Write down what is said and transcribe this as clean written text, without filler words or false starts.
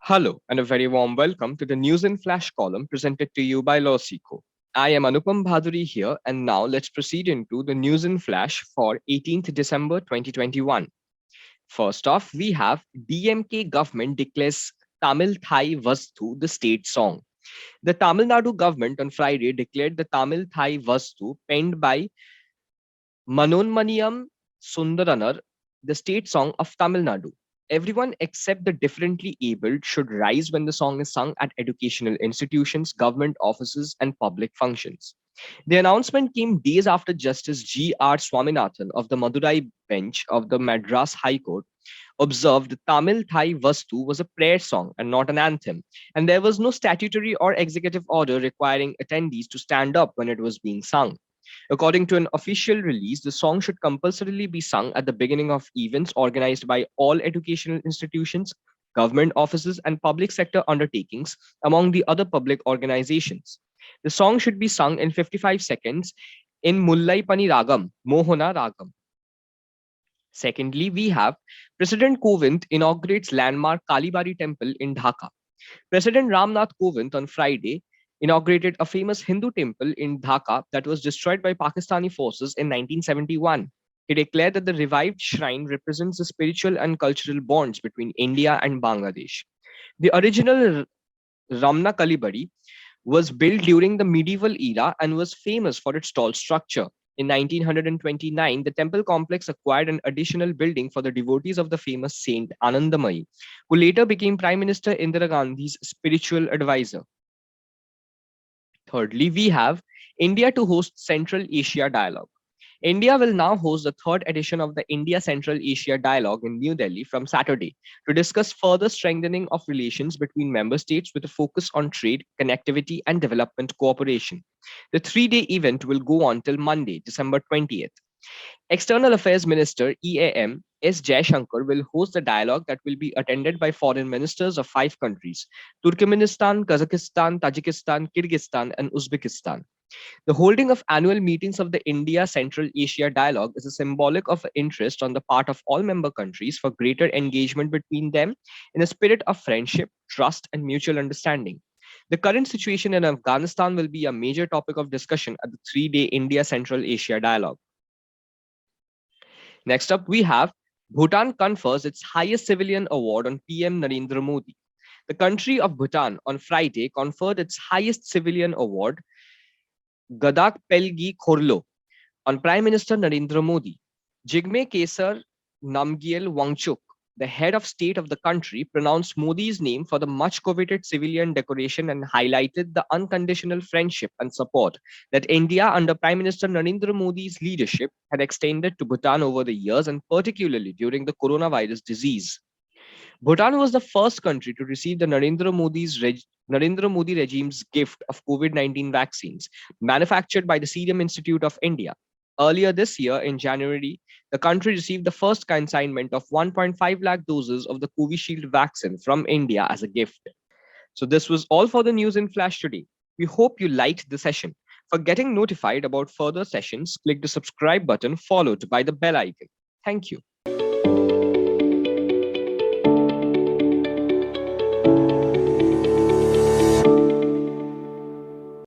Hello, and a very warm welcome to the News in Flash column presented to you by LawSeco. I am Anupam Bhaduri here, and now let's proceed into the News in Flash for 18th December 2021. First off, we have DMK government declares Tamil Thai Vastu the state song. The Tamil Nadu government on Friday declared the Tamil Thai Vastu, penned by Manonmaniyam Sundaranar, the state song of Tamil Nadu. Everyone except the differently abled should rise when the song is sung at educational institutions, government offices, and public functions. The announcement came days after Justice G.R. Swaminathan of the Madurai bench of the Madras High Court observed the Tamil Thai Vastu was a prayer song and not an anthem, and there was no statutory or executive order requiring attendees to stand up when it was being sung. According to an official release, the song should compulsorily be sung at the beginning of events organized by all educational institutions, government offices, and public sector undertakings, among the other public organizations. The song should be sung in 55 seconds in Mullaipani Ragam, Mohana Ragam. Secondly, we have President Kovind inaugurates landmark Kalibari Temple in Dhaka. President Ramnath Kovind on Friday inaugurated a famous Hindu temple in Dhaka that was destroyed by Pakistani forces in 1971. He declared that the revived shrine represents the spiritual and cultural bonds between India and Bangladesh. The original Ramna Kalibari was built during the medieval era and was famous for its tall structure. In 1929, the temple complex acquired an additional building for the devotees of the famous saint Anandamayi, who later became Prime Minister Indira Gandhi's spiritual advisor. Thirdly, we have India to host Central Asia Dialogue. India will now host the third edition of the India Central Asia Dialogue in New Delhi from Saturday to discuss further strengthening of relations between member states with a focus on trade, connectivity, and development cooperation. The 3 day event will go on till Monday, December 20th. External Affairs Minister EAM S. Jaishankar will host the dialogue that will be attended by foreign ministers of 5 countries: Turkmenistan, Kazakhstan, Tajikistan, Kyrgyzstan, and Uzbekistan. The holding of annual meetings of the India Central Asia Dialogue is a symbolic of interest on the part of all member countries for greater engagement between them in a spirit of friendship, trust, and mutual understanding. The current situation in Afghanistan will be a major topic of discussion at the 3 day India Central Asia Dialogue. Next up, we have Bhutan confers its highest civilian award on PM Narendra Modi. The country of Bhutan on Friday conferred its highest civilian award, Gadak Pelgi Khorlo, on Prime Minister Narendra Modi. Jigme Kesar Namgyel Wangchuk, the head of state of the country, pronounced Modi's name for the much coveted civilian decoration and highlighted the unconditional friendship and support that India, under Prime Minister Narendra Modi's leadership, had extended to Bhutan over the years and particularly during the coronavirus disease. Bhutan was the first country to receive the Narendra Modi regime's gift of COVID-19 vaccines, manufactured by the Serum Institute of India. Earlier this year, in January, the country received the first consignment of 1.5 lakh doses of the Covishield vaccine from India as a gift. So, this was all for the news in Flash today. We hope you liked the session. For getting notified about further sessions, click the subscribe button followed by the bell icon. Thank you.